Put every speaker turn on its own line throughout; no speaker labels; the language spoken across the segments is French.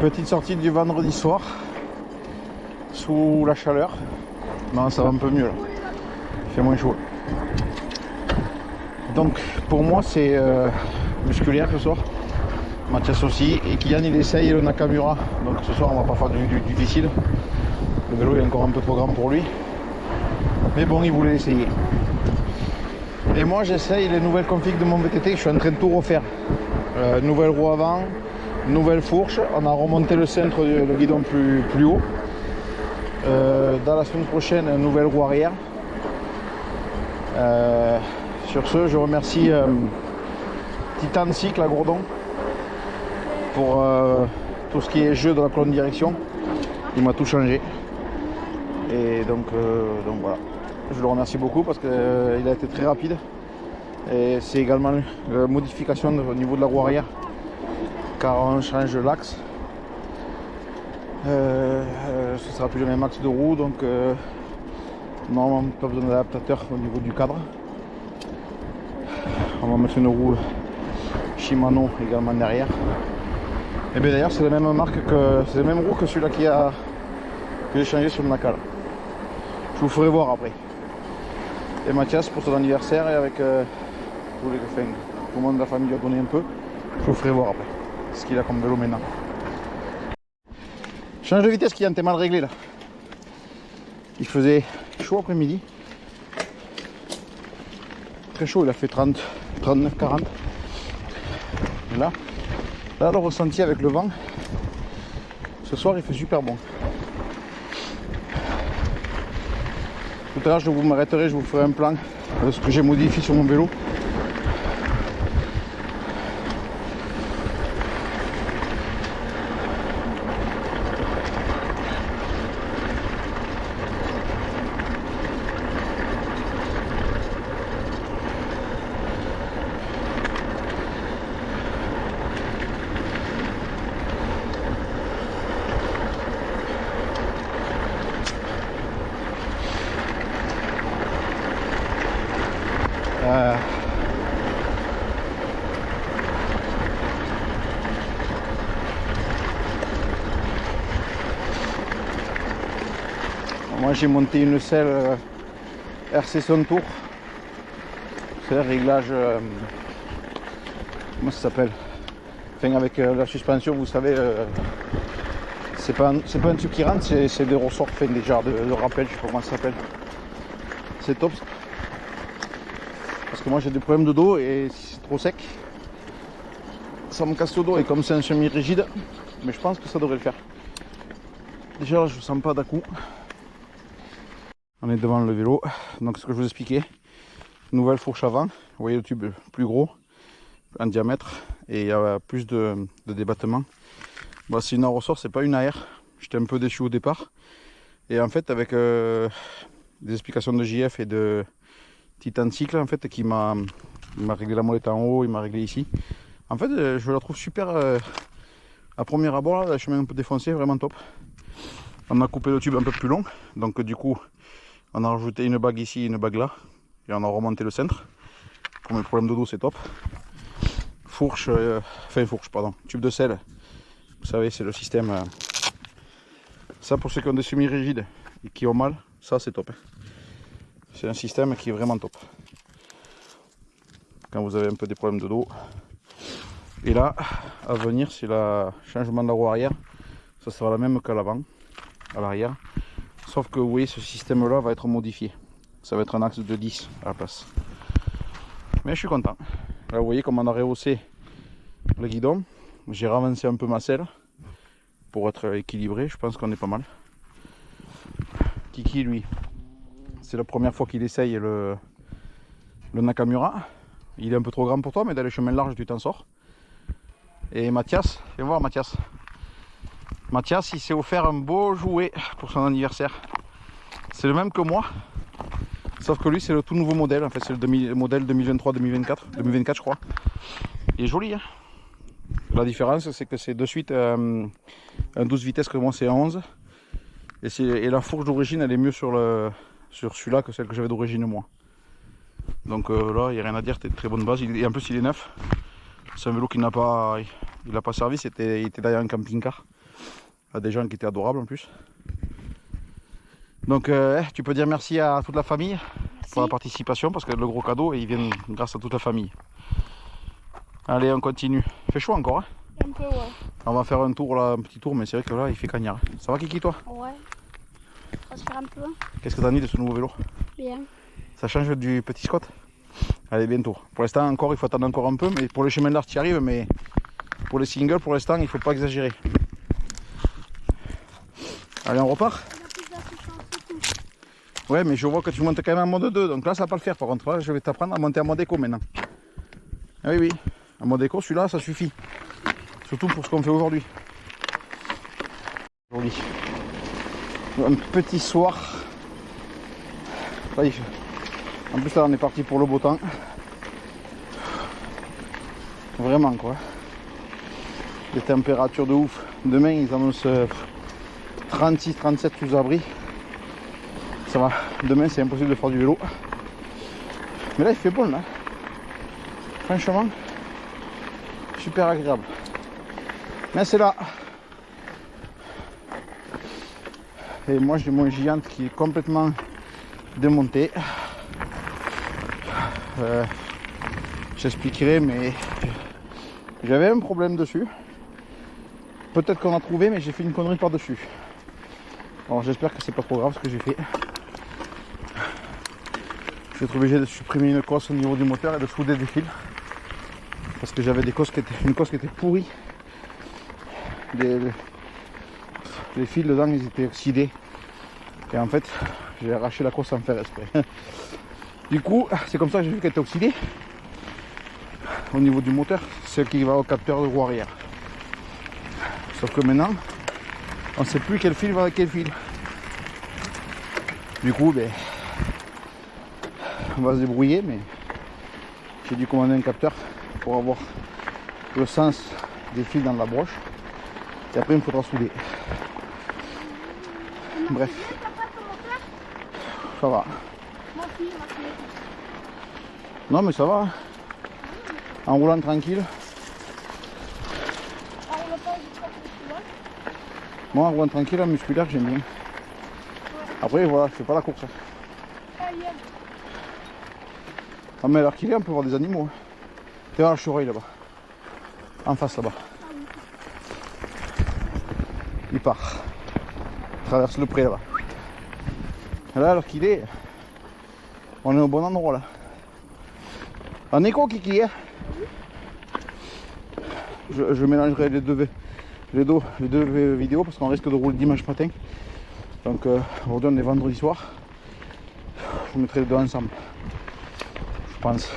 Petite sortie du vendredi soir sous la chaleur. Non, ça va un peu mieux là. Il fait moins chaud. Donc pour moi c'est musculaire ce soir. Mathias aussi. Et Kylian il essaye le Nakamura. Donc ce soir on va pas faire du difficile. Le vélo est encore un peu trop grand pour lui. Mais bon, il voulait essayer. Et moi j'essaye les nouvelles configs de mon VTT. Je suis en train de tout refaire. Nouvelle roue avant, nouvelle fourche. On a remonté le centre, le guidon plus haut. Dans la semaine prochaine, une nouvelle roue arrière. Sur ce, je remercie Titan Cycle à Gourdon pour tout ce qui est jeu de la colonne direction. Il m'a tout changé. Et donc voilà. Je le remercie beaucoup parce qu'il a été très rapide. Et c'est également une modification au niveau de la roue arrière, car on change l'axe. Ce sera plus le même axe de roue, donc normalement pas besoin d'adaptateur au niveau du cadre. On va mettre une roue Shimano également derrière. Et bien d'ailleurs c'est la même marque que c'est la même roue que celui-là que j'ai changé sur le Naka. Je vous ferai voir après. Et Mathias pour son anniversaire et avec tout le monde de la famille lui a donné un peu. Je vous ferai voir après ce qu'il a comme vélo maintenant. Change de vitesse qui t'es mal réglé là. Il faisait chaud après-midi. Très chaud, il a fait 30, 39, 40. Et là le ressenti avec le vent. Ce soir il fait super bon. Tout à l'heure je vous m'arrêterai, je vous ferai un plan de ce que j'ai modifié sur mon vélo. Moi j'ai monté une selle RC Son Tour. C'est le réglage, comment ça s'appelle, enfin avec la suspension, vous savez, c'est pas un truc qui rentre, c'est des ressorts, enfin des genres de rappel, je sais pas comment ça s'appelle. C'est top. Parce que moi j'ai des problèmes de dos et si c'est trop sec, ça me casse le dos. Et comme c'est un semi-rigide, mais je pense que ça devrait le faire. Déjà là je ne sens pas d'à-coup. On est devant le vélo, donc ce que je vous expliquais, nouvelle fourche avant, vous voyez le tube plus gros en diamètre et il y a plus de débattement. Bon, c'est une ressort, c'est pas une AR, j'étais un peu déçu au départ. Et en fait avec des explications de JF et de Titan Cycle en fait, qui m'a réglé la molette en haut, il m'a réglé ici. En fait je la trouve super, à premier abord, là, le chemin un peu défoncé, vraiment top. On a coupé le tube un peu plus long, donc du coup on a rajouté une bague ici, une bague là, et on a remonté le centre. Pour mes problèmes de dos, c'est top. Fourche, tube de selle. Vous savez, c'est le système. Ça, pour ceux qui ont des semi-rigides et qui ont mal, ça c'est top. C'est un système qui est vraiment top. Quand vous avez un peu des problèmes de dos. Et là, à venir, c'est le changement de la roue arrière. Ça sera la même qu'à l'avant, à l'arrière. Sauf que vous voyez, ce système là va être modifié. Ça va être un axe de 10 à la place. Mais je suis content. Là vous voyez comme on a rehaussé le guidon. J'ai ravancé un peu ma selle pour être équilibré. Je pense qu'on est pas mal. Kiki lui, c'est la première fois qu'il essaye le Nakamura. Il est un peu trop grand pour toi, mais dans les chemins larges tu t'en sors. Et Mathias, viens voir Mathias. Mathias, il s'est offert un beau jouet pour son anniversaire. C'est le même que moi, sauf que lui c'est le tout nouveau modèle. En fait c'est le modèle 2023-2024 je crois. Il est joli hein. La différence c'est que c'est de suite un 12 vitesses, que moi c'est un 11. Et la fourche d'origine elle est mieux sur celui-là que celle que j'avais d'origine moi. Donc là il n'y a rien à dire, c'est une très bonne base. Et en plus il est neuf. C'est un vélo qui n'a pas Il n'a pas servi, il était derrière un camping-car. Il y a des gens qui étaient adorables en plus. Donc tu peux dire merci à toute la famille pour la participation parce que le gros cadeau il vient grâce à toute la famille. Allez, on continue. Il fait chaud encore, hein?
Un peu, ouais.
On va faire un tour là, un petit tour, mais c'est vrai que là il fait cagnard. Ça va Kiki toi?
Ouais. On va se faire un peu.
Qu'est-ce que t'as mis de ce nouveau vélo?
Bien.
Ça change du petit Scott? Allez, bientôt. Pour l'instant encore, il faut attendre encore un peu, mais pour les chemins larges tu y arrives, mais pour les singles pour l'instant il faut pas exagérer. Allez, on repart? Ouais, mais je vois que tu montes quand même en mode 2, donc là ça va pas le faire par contre. Là, je vais t'apprendre à monter en mode éco maintenant. Ah oui, oui, en mode éco, celui-là ça suffit. Surtout pour ce qu'on fait aujourd'hui. Joli. Un petit soir. Là, en plus là on est parti pour le beau temps. Vraiment quoi. Des températures de ouf. Demain ils annoncent 36-37 sous abri. Ça va, demain c'est impossible de faire du vélo. Mais là il fait bon là. Franchement, super agréable. Mais c'est là. Et moi j'ai mon Giant qui est complètement démonté. J'expliquerai, mais j'avais un problème dessus. Peut-être qu'on a trouvé, mais j'ai fait une connerie par-dessus. Alors j'espère que c'est pas trop grave ce que j'ai fait. Je vais être obligé de supprimer une cosse au niveau du moteur et de souder des fils. Parce que j'avais une cosse qui était pourrie. Les fils dedans ils étaient oxydés. Et en fait j'ai arraché la cosse sans faire exprès. Du coup c'est comme ça que j'ai vu qu'elle était oxydée. Au niveau du moteur, celle qui va au capteur de roue arrière. Sauf que maintenant on ne sait plus quel fil va avec quel fil. Du coup ben, on va se débrouiller, mais j'ai dû commander un capteur pour avoir le sens des fils dans la broche. Et après il me faudra souder. Bref. Ça va. Non mais ça va. En roulant tranquille. Moi en roulant tranquille, en musculaire j'aime bien. Après voilà, je fais pas la course. Ah mais alors qu'il est, on peut voir des animaux. Tu vois le chevreuil là-bas. En face là-bas. Il part. Il traverse le pré là-bas. Là alors qu'il est, on est au bon endroit là. En écho Kiki, hein. Je mélangerai les deux vidéos parce qu'on risque de rouler dimanche matin. Donc aujourd'hui on est vendredi soir. Je mettrai les deux ensemble. Je pense.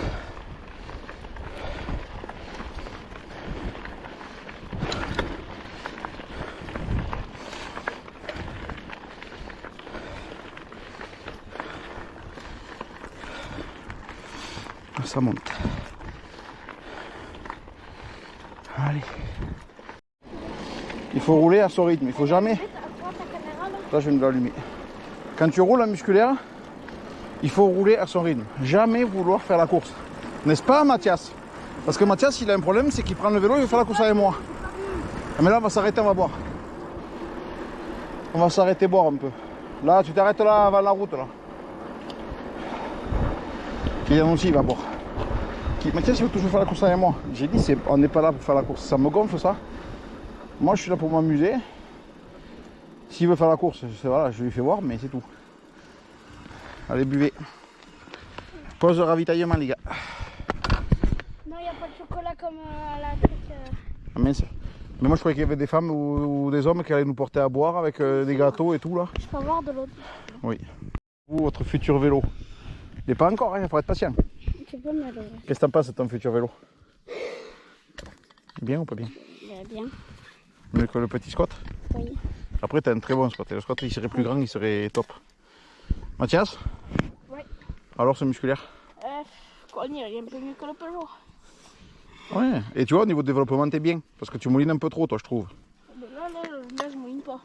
Ça monte. Allez. Il faut rouler à son rythme, il faut jamais. Là je viens de l'allumer. Quand tu roules en musculaire, il faut rouler à son rythme. Jamais vouloir faire la course. N'est-ce pas Mathias? Parce que Mathias il a un problème, c'est qu'il prend le vélo et il veut faire la course avec moi. Mais là on va s'arrêter, on va boire. On va s'arrêter boire un peu. Là tu t'arrêtes là avant la route là. Kylian aussi il va boire. Mathias il veut toujours faire la course avec moi. J'ai dit on n'est pas là pour faire la course. Ça me gonfle ça. Moi je suis là pour m'amuser. S'il veut faire la course, voilà, je lui fais voir, mais c'est tout. Allez, buvez. Pause de ravitaillement, les gars.
Non, il n'y a pas de chocolat comme à la truc.
Ah, mince. Mais moi, je croyais qu'il y avait des femmes ou des hommes qui allaient nous porter à boire avec des gâteaux et tout, là.
Je peux voir de l'autre.
Oui. Vous, votre futur vélo. Il n'est pas encore, hein, il faut être patient.
Tu peux me le...
Qu'est-ce que t'en penses de ton futur vélo? Bien ou pas bien?
Bien.
Mieux que le petit Scott?
Oui.
Après, tu as un très bon Scott. Et le Scott, il serait plus grand, il serait top. Mathias?
Oui.
Alors, ce musculaire?
Il est un peu mieux que le Peugeot.
Ouais. Et tu vois, au niveau de développement, t'es bien. Parce que tu moulines un peu trop, toi, je trouve.
Là, je mouline pas.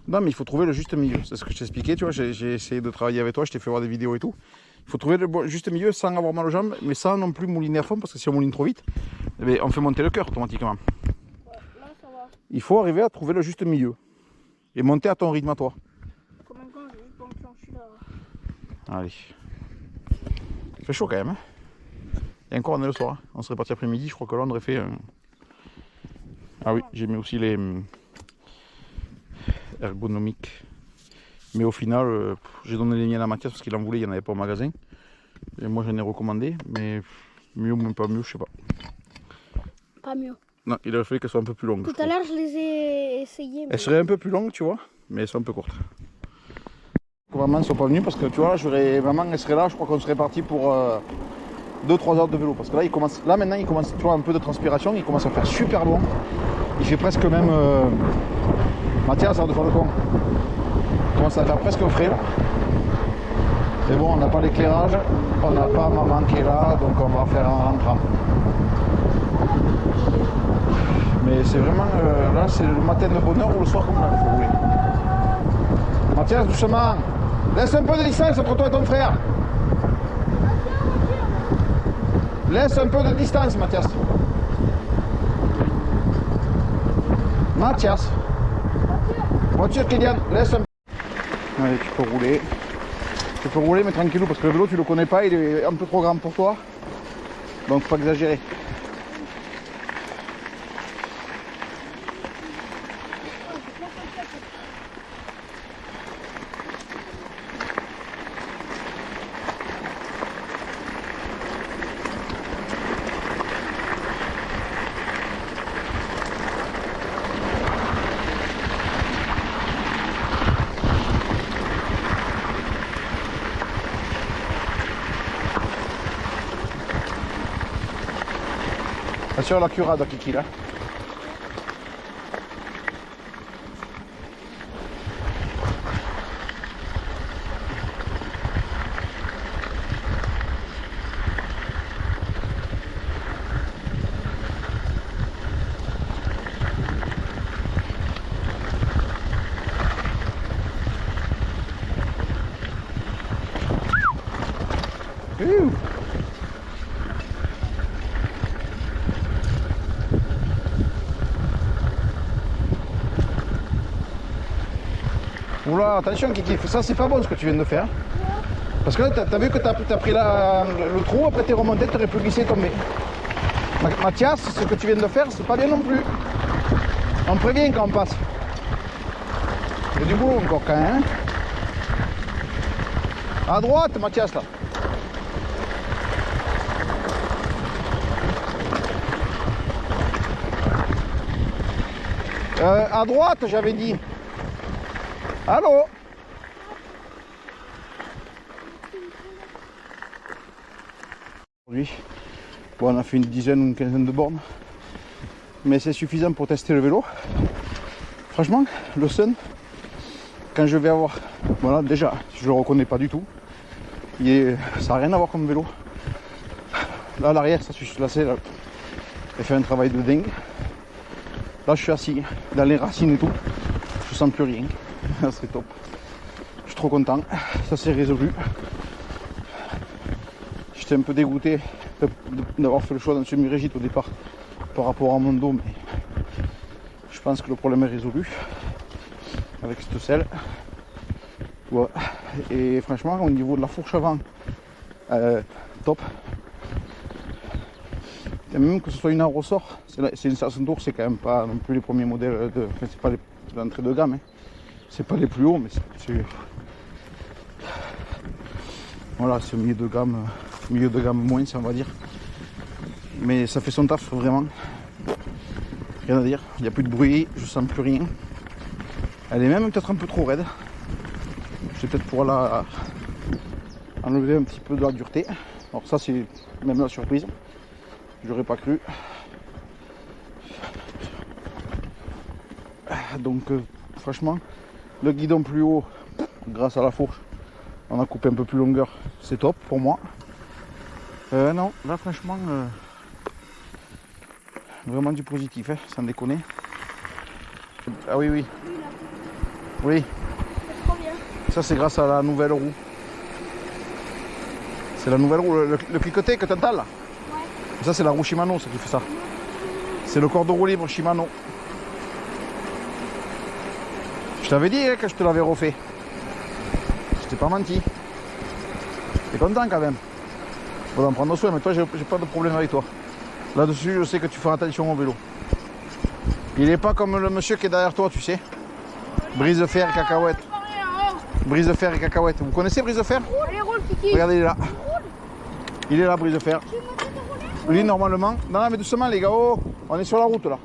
Non, mais il faut trouver le juste milieu. C'est ce que je t'expliquais, tu vois. J'ai essayé de travailler avec toi, je t'ai fait voir des vidéos et tout. Il faut trouver le juste milieu sans avoir mal aux jambes, mais sans non plus mouliner à fond, parce que si on mouline trop vite, eh bien, on fait monter le cœur automatiquement.
Ouais, là ça va.
Il faut arriver à trouver le juste milieu. Et monter à ton rythme à toi.
Combien de temps j'ai juste pour me plancher là?
Allez. Il fait chaud quand même. Hein. Et encore on est le soir. Hein. On serait parti après-midi, je crois que là on aurait fait... Ah oui, j'ai mis aussi les ergonomiques. Mais au final, j'ai donné les miennes à Mathias parce qu'il en voulait, il n'y en avait pas au magasin. Et moi j'en ai recommandé, mais mieux ou même pas mieux, je sais pas.
Pas mieux.
Non, il aurait fallu qu'elles soient un peu plus longues.
Tout à l'heure je les ai essayées.
Elles seraient un peu plus longues, tu vois, mais elles sont un peu courtes. Maman ne sont pas venus parce que tu vois, maman elle serait là, je crois qu'on serait parti pour 2-3 heures de vélo. Parce que là maintenant il commence, tu vois, un peu de transpiration, il commence à faire super bon. Il fait presque même... Mathias, ça de faire le con. Il commence à faire presque frais là. Mais bon, on n'a pas l'éclairage, on n'a pas maman qui est là, donc on va faire un rentrant. Mais c'est vraiment, là c'est le matin de bonheur ou le soir comme là, il faut rouler. Mathias, doucement, laisse un peu de distance entre toi et ton frère. Laisse un peu de distance, Mathias. Mathias. Voiture, Kylian, laisse un peu. Allez, tu peux rouler. Tu peux rouler, mais tranquillou, parce que le vélo, tu le connais pas, il est un peu trop grand pour toi. Donc, faut pas exagérer. Attention à la curade, Kiki, là. Ouh. Oula, attention Kiki, ça c'est pas bon ce que tu viens de faire. Parce que là, t'as vu que t'as pris le trou, après t'es remonté, t'aurais pu glisser et tomber. Mathias, ce que tu viens de faire, c'est pas bien non plus. On prévient quand on passe. Il y a du boulot encore quand même. Hein. À droite, Mathias, là. À droite, j'avais dit. Allô? Aujourd'hui, bon, on a fait une dizaine ou une quinzaine de bornes. Mais c'est suffisant pour tester le vélo. Franchement, le Sun, quand je vais avoir... Voilà, déjà, je le reconnais pas du tout. Ça n'a rien à voir comme vélo. Là, à l'arrière, ça suffit là, elle fait un travail de dingue. Là, je suis assis dans les racines et tout. Je sens plus rien. Ça serait top. Je suis trop content. Ça s'est résolu. J'étais un peu dégoûté d'avoir fait le choix d'un semi-rigide au départ par rapport à mon dos, mais je pense que le problème est résolu avec cette selle. Ouais. Et franchement, au niveau de la fourche avant, top. Et même que ce soit une en ressort, c'est une station tour, c'est quand même pas non plus les premiers modèles enfin, c'est pas l'entrée de gamme, hein. C'est pas les plus hauts, mais c'est voilà, c'est milieu de gamme moins, on va dire. Mais ça fait son taf vraiment. Rien à dire, il n'y a plus de bruit, je sens plus rien. Elle est même peut-être un peu trop raide. Je vais peut-être pouvoir enlever un petit peu de la dureté. Alors ça c'est même la surprise. J'aurais pas cru. Donc franchement, le guidon plus haut, grâce à la fourche, on a coupé un peu plus longueur, c'est top pour moi. Non, là franchement, vraiment du positif, hein, sans déconner. Ah oui, oui. Oui.
C'est trop bien.
Ça c'est grâce à la nouvelle roue. C'est la nouvelle roue, le cliqueté que tu entends là.
Ouais.
Ça c'est la roue Shimano, ça qui fait ça. C'est le corps de roue libre Shimano. Je t'avais dit hein, que je te l'avais refait. Je t'ai pas menti. T'es content quand même. Faut en prendre soin, mais toi j'ai pas de problème avec toi. Là-dessus, je sais que tu fais attention au vélo. Il est pas comme le monsieur qui est derrière toi, tu sais. Brise de fer et cacahuète. Brise de fer et cacahuète. Vous connaissez Brise de fer?
Allez, roule, Kiki.
Regardez, il est là. Il est là, Brise de fer. Lui, normalement. Non, non, mais doucement, les gars. Oh, on est sur la route là.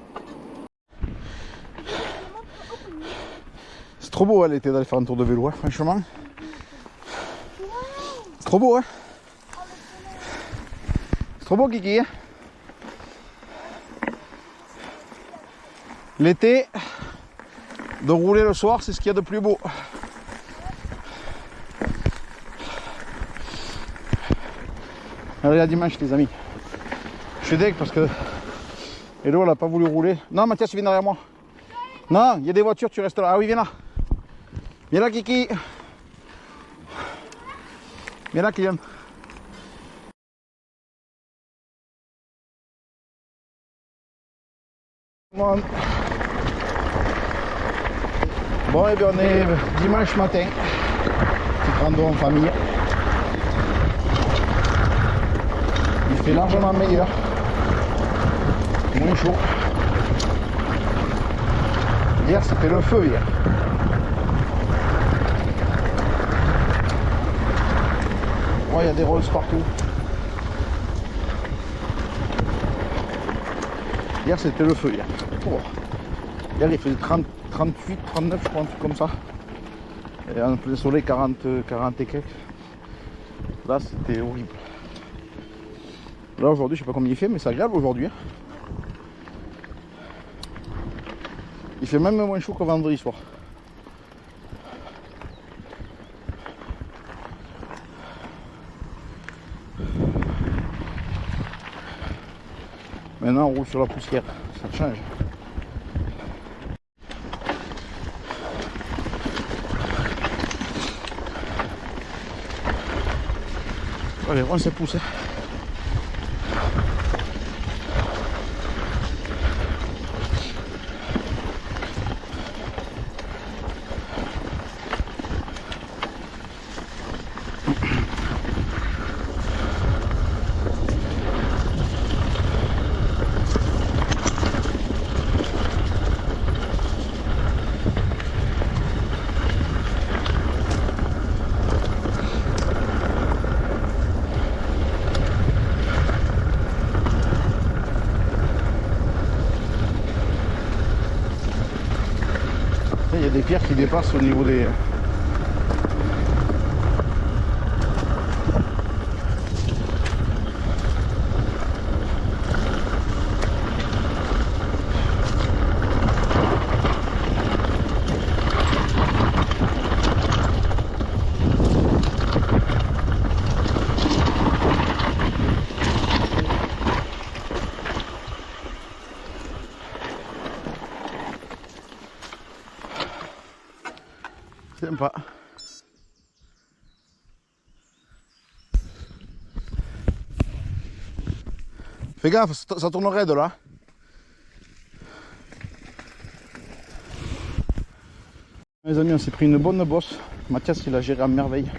C'est trop beau, elle était d'aller faire un tour de vélo, hein, franchement. C'est trop beau, hein. C'est trop beau, Kiki. Hein. L'été, de rouler le soir, c'est ce qu'il y a de plus beau. Allez, à dimanche, les amis. Je suis deg parce que Hello, elle n'a pas voulu rouler. Non, Mathias, tu viens derrière moi. Non, il y a des voitures, tu restes là. Ah oui, viens là. Viens là, Kiki. Viens là, Kylian. Bon, et bien on est dimanche matin. Petit rando en famille. Il fait largement meilleur. Moins chaud. Hier, c'était le feu hier. Oh, il y a des roses partout. Hier, c'était le feu hier. Oh. Hier, il faisait 30, 38, 39, je crois, un truc comme ça. Et en plein soleil, 40 et quelques. Là, c'était horrible. Là, aujourd'hui, je sais pas combien il fait, mais c'est agréable aujourd'hui. Hein. Il fait même moins chaud que vendredi soir. Maintenant, on roule sur la poussière. Ça change. Allez, on s'est poussé. Il y a des pierres qui dépassent au niveau des... Sympa. Fais gaffe, ça tourne raide là. Les amis, on s'est pris une bonne bosse. Mathias, il a géré à merveille.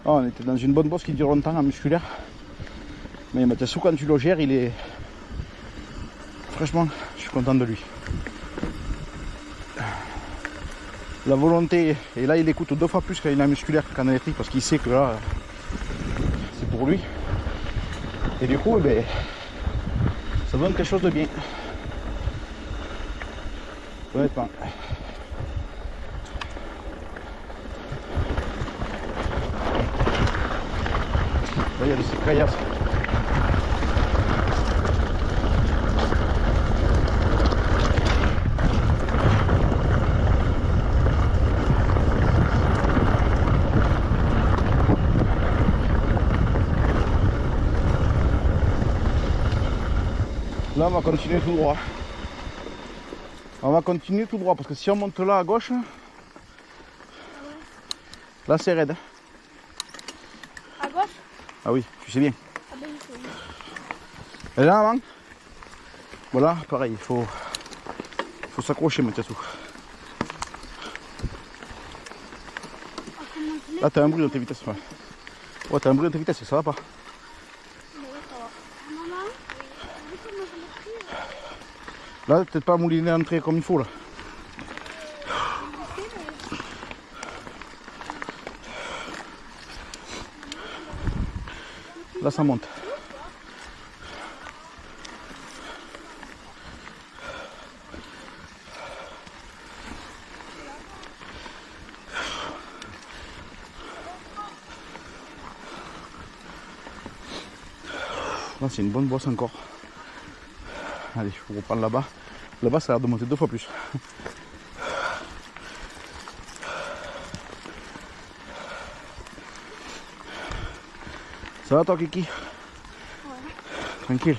Oh, on était dans une bonne bosse qui dure longtemps en musculaire. Mais Mathias, quand tu le gères, il est... Franchement, je suis content de lui. La volonté, et là il écoute 2 fois plus quand il est en musculaire qu'en électrique parce qu'il sait que là c'est pour lui. Et du coup, ben, ça donne quelque chose de bien. Honnêtement. Là il y a des caillasses. Là, on va continuer tout droit. On va continuer tout droit parce que si on monte là à gauche, là c'est raide.
À gauche?
Ah oui, tu sais bien.
Ah ben il faut.
Elle est là, maman. Voilà, pareil, il faut s'accrocher, Mathiasou.
Ah, comment je mets?
Là, t'as un bruit dans tes vitesses. Ouais, ouais t'as un bruit dans tes vitesses, ça va pas.
Ben oui, ça va. Ah, maman? Oui. Vu comment je l'ai pris?
Là, peut-être pas mouliner l'entrée comme il faut, là. Là, ça monte. Là, c'est une bonne bosse encore. Allez, il faut reprendre là-bas. Là-bas, ça a l'air de monter 2 fois plus. Ça va toi, Kiki?
Ouais.
Tranquille.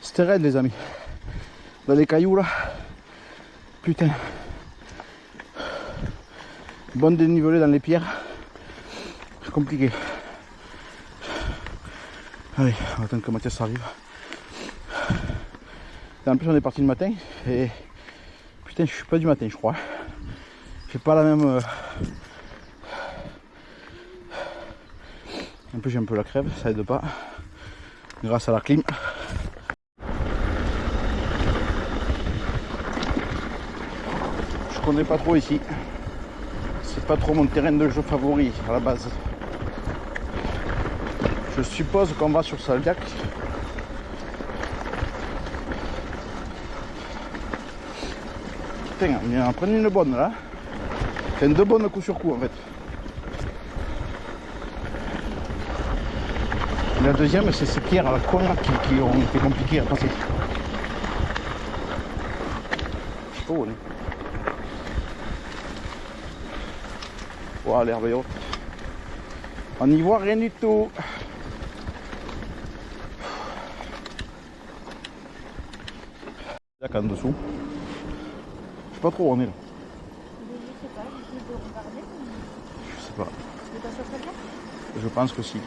C'était raide, les amis. Dans les cailloux, là. Putain. Bon dénivelé dans les pierres. C'est compliqué. Allez, on va attendre que Mathias arrive. Et en plus, on est parti le matin. Et putain, je suis pas du matin, je crois. J'ai pas la même. En plus, j'ai un peu la crève, ça aide pas. Grâce à la clim. Je connais pas trop ici. C'est pas trop mon terrain de jeu favori à la base. Je suppose qu'on va sur Saldiac. Putain, on en prend une bonne là. C'est deux bonnes coup sur coup en fait. La deuxième, c'est ces pierres à la con là qui ont été compliquées à passer. Oh, hein. Wow, l'herbe est haute. On n'y voit rien du tout. En dessous. Je sais pas trop où on est là.
Je sais pas, j'essaie de regarder.
Je sais pas.
C'est pas sur Saldiac?
Je pense que si.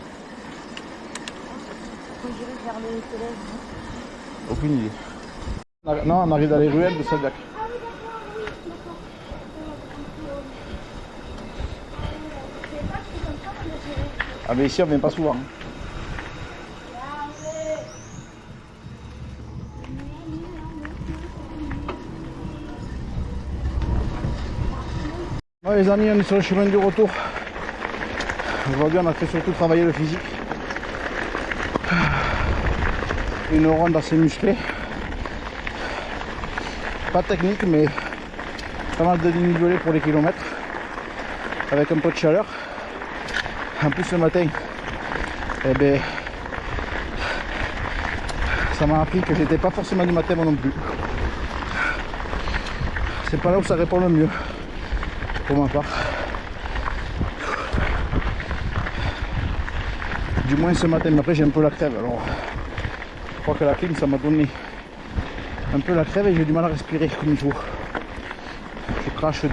On dirait vers le collège, non?
Aucune idée. Non, on arrive dans les ruelles de Saldiac.
Ah oui, d'accord, oui, d'accord. Je sais pas que c'est comme ça qu'on a géré.
Ah mais ici on vient pas souvent. Bon les amis, on est sur le chemin du retour. Aujourd'hui on a fait surtout travailler le physique. Une ronde assez musclée. Pas technique mais pas mal de dénivelé pour les kilomètres. Avec un peu de chaleur. En plus le matin, eh ben, ça m'a appris que j'étais pas forcément du matin moi non plus. C'est pas là où ça répond le mieux pour ma part. Du moins ce matin, mais après j'ai un peu la crève, alors je crois que la clim ça m'a donné un peu la crève et j'ai du mal à respirer comme il faut. Je crache